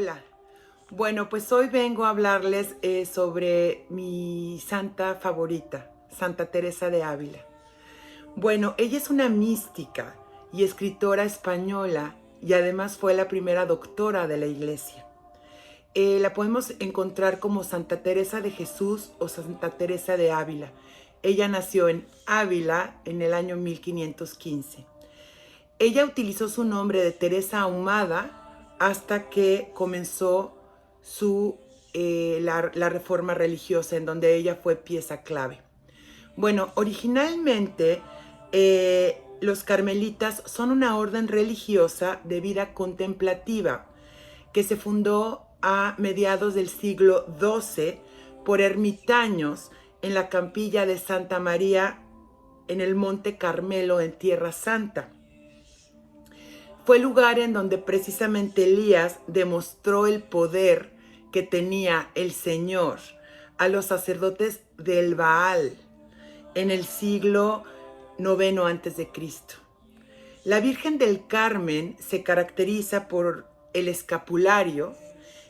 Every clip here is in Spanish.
Hola. Bueno, pues hoy vengo a hablarles sobre mi santa favorita, Santa Teresa de Ávila. Bueno, ella es una mística y escritora española y además fue la primera doctora de la Iglesia. La podemos encontrar como Santa Teresa de Jesús o Santa Teresa de Ávila. Ella nació en Ávila en el año 1515. Ella utilizó su nombre de Teresa Ahumada hasta que comenzó la reforma religiosa, en donde ella fue pieza clave. Bueno, originalmente los carmelitas son una orden religiosa de vida contemplativa que se fundó a mediados del siglo XII por ermitaños en la capilla de Santa María en el Monte Carmelo en Tierra Santa. Fue el lugar en donde precisamente Elías demostró el poder que tenía el Señor a los sacerdotes del Baal en el siglo IX a.C. La Virgen del Carmen se caracteriza por el escapulario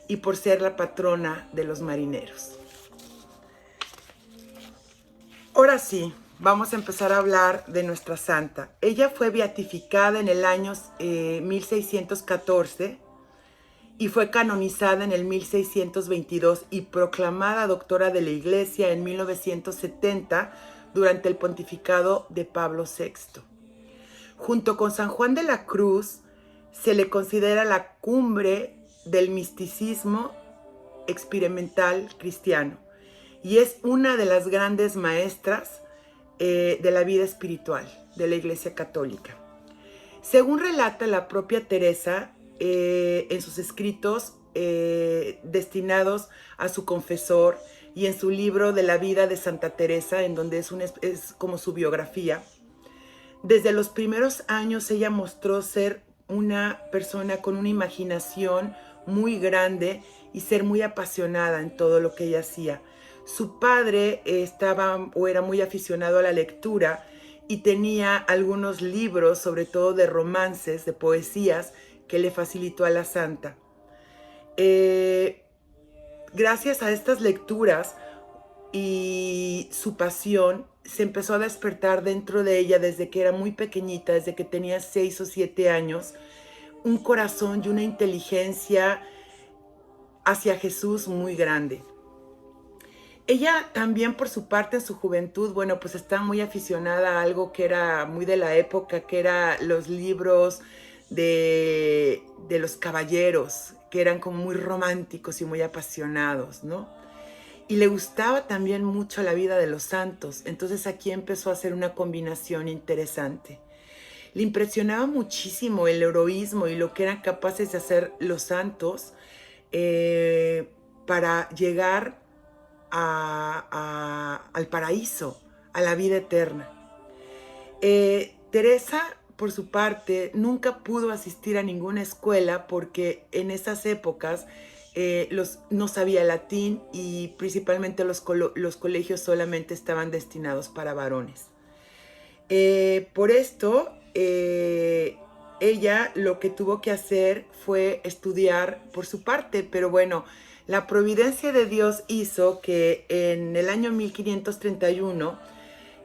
y por ser la patrona de los marineros. Ahora sí, vamos a empezar a hablar de nuestra santa. Ella fue beatificada en el año 1614 y fue canonizada en el 1622 y proclamada doctora de la Iglesia en 1970 durante el pontificado de Pablo VI. Junto con San Juan de la Cruz, se le considera la cumbre del misticismo experimental cristiano y es una de las grandes maestras de la vida espiritual de la Iglesia Católica. Según relata la propia Teresa en sus escritos destinados a su confesor y en su libro de la vida de Santa Teresa, en donde es como su biografía, desde los primeros años ella mostró ser una persona con una imaginación muy grande y ser muy apasionada en todo lo que ella hacía. Su padre era muy aficionado a la lectura y tenía algunos libros, sobre todo de romances, de poesías, que le facilitó a la santa. Gracias a estas lecturas y su pasión se empezó a despertar dentro de ella desde que era muy pequeñita, desde que tenía 6 o 7 años, un corazón y una inteligencia hacia Jesús muy grande. Ella también, por su parte, en su juventud, bueno, pues estaba muy aficionada a algo que era muy de la época, que eran los libros de los caballeros, que eran como muy románticos y muy apasionados, ¿no? Y le gustaba también mucho la vida de los santos, entonces aquí empezó a hacer una combinación interesante. Le impresionaba muchísimo el heroísmo y lo que eran capaces de hacer los santos para llegar al paraíso, a la vida eterna. Teresa, por su parte, nunca pudo asistir a ninguna escuela porque en esas épocas no sabía latín y principalmente los colegios solamente estaban destinados para varones. Por esto, ella lo que tuvo que hacer fue estudiar por su parte, pero bueno, la providencia de Dios hizo que en el año 1531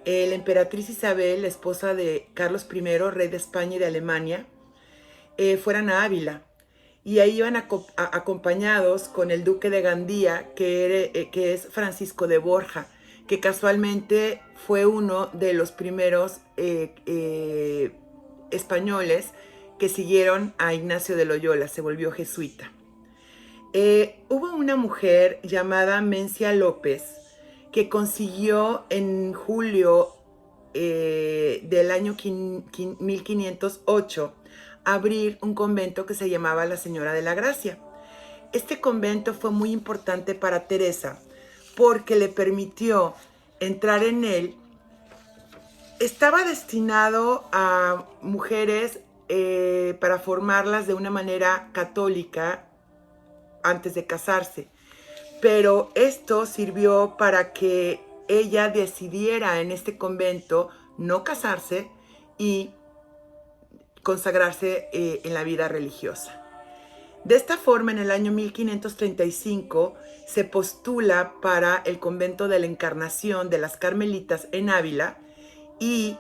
la emperatriz Isabel, la esposa de Carlos I, rey de España y de Alemania, fueran a Ávila. Y ahí iban acompañados con el duque de Gandía, que es Francisco de Borja, que casualmente fue uno de los primeros españoles que siguieron a Ignacio de Loyola, se volvió jesuita. Hubo una mujer llamada Mencia López que consiguió en julio del año 1508 abrir un convento que se llamaba La Señora de la Gracia. Este convento fue muy importante para Teresa porque le permitió entrar en él. Estaba destinado a mujeres para formarlas de una manera católica antes de casarse, pero esto sirvió para que ella decidiera en este convento no casarse y consagrarse en la vida religiosa. De esta forma, en el año 1535 se postula para el convento de la Encarnación de las Carmelitas en Ávila y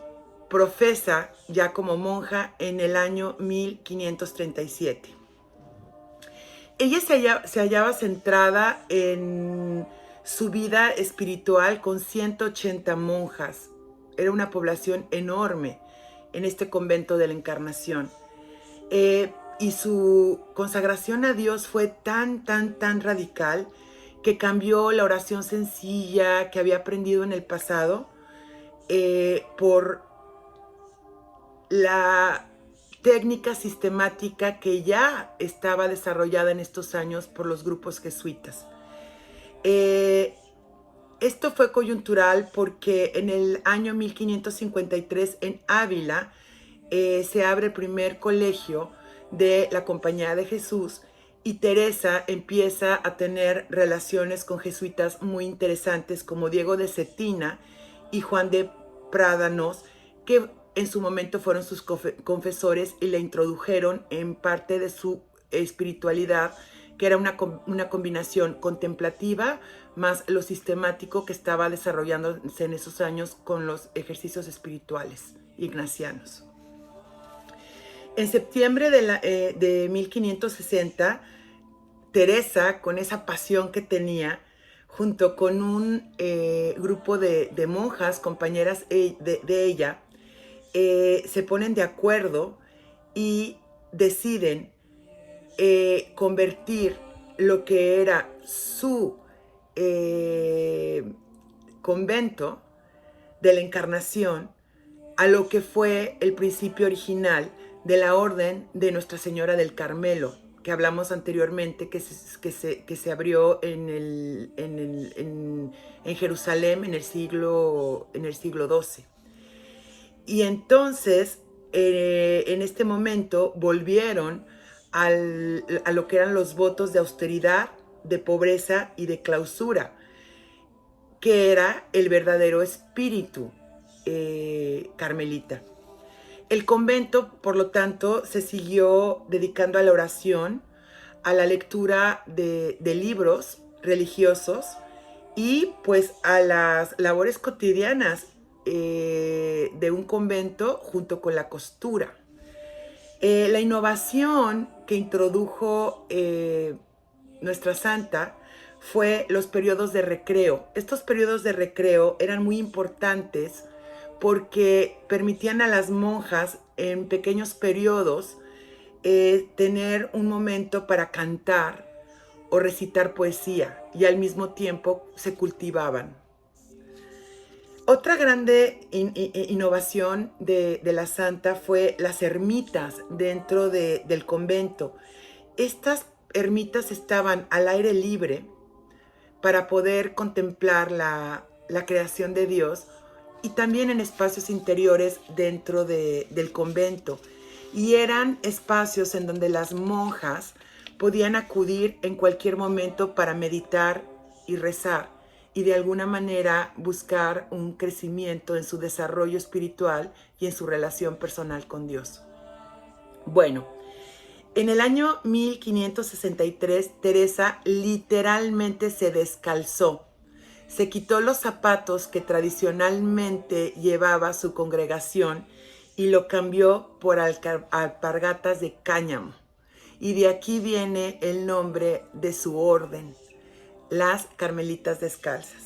profesa ya como monja en el año 1537. Ella se hallaba centrada en su vida espiritual con 180 monjas. Era una población enorme en este convento de la Encarnación. Y su consagración a Dios fue tan radical que cambió la oración sencilla que había aprendido en el pasado por la técnica sistemática que ya estaba desarrollada en estos años por los grupos jesuitas. Esto fue coyuntural porque en el año 1553 en Ávila se abre el primer colegio de la Compañía de Jesús y Teresa empieza a tener relaciones con jesuitas muy interesantes como Diego de Cetina y Juan de Prádanos, que en su momento fueron sus confesores y le introdujeron en parte de su espiritualidad, que era una combinación contemplativa más lo sistemático que estaba desarrollándose en esos años con los ejercicios espirituales ignacianos. En septiembre de 1560, Teresa, con esa pasión que tenía, junto con un grupo de monjas, compañeras de ella, se ponen de acuerdo y deciden convertir lo que era su convento de la Encarnación a lo que fue el principio original de la Orden de Nuestra Señora del Carmelo, que hablamos anteriormente, que se abrió en Jerusalén en el siglo XII. Y entonces, en este momento, volvieron a lo que eran los votos de austeridad, de pobreza y de clausura, que era el verdadero espíritu carmelita. El convento, por lo tanto, se siguió dedicando a la oración, a la lectura de libros religiosos y pues a las labores cotidianas de un convento junto con la costura. La innovación que introdujo nuestra santa fue los periodos de recreo. Estos periodos de recreo eran muy importantes porque permitían a las monjas en pequeños periodos tener un momento para cantar o recitar poesía y al mismo tiempo se cultivaban. Otra grande innovación de la santa fue las ermitas dentro del convento. Estas ermitas estaban al aire libre para poder contemplar la creación de Dios y también en espacios interiores dentro del convento. Y eran espacios en donde las monjas podían acudir en cualquier momento para meditar y rezar y de alguna manera buscar un crecimiento en su desarrollo espiritual y en su relación personal con Dios. Bueno, en el año 1563, Teresa literalmente se descalzó. Se quitó los zapatos que tradicionalmente llevaba su congregación y lo cambió por alpargatas de cáñamo. Y de aquí viene el nombre de su orden, las Carmelitas Descalzas.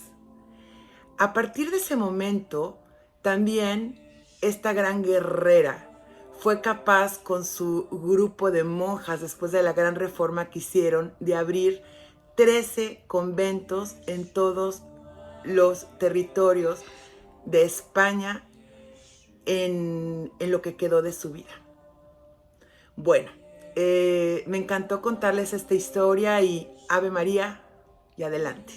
A partir de ese momento, también esta gran guerrera fue capaz con su grupo de monjas, después de la gran reforma que hicieron, de abrir 13 conventos en todos los territorios de España en lo que quedó de su vida. Bueno, me encantó contarles esta historia y Ave María y adelante.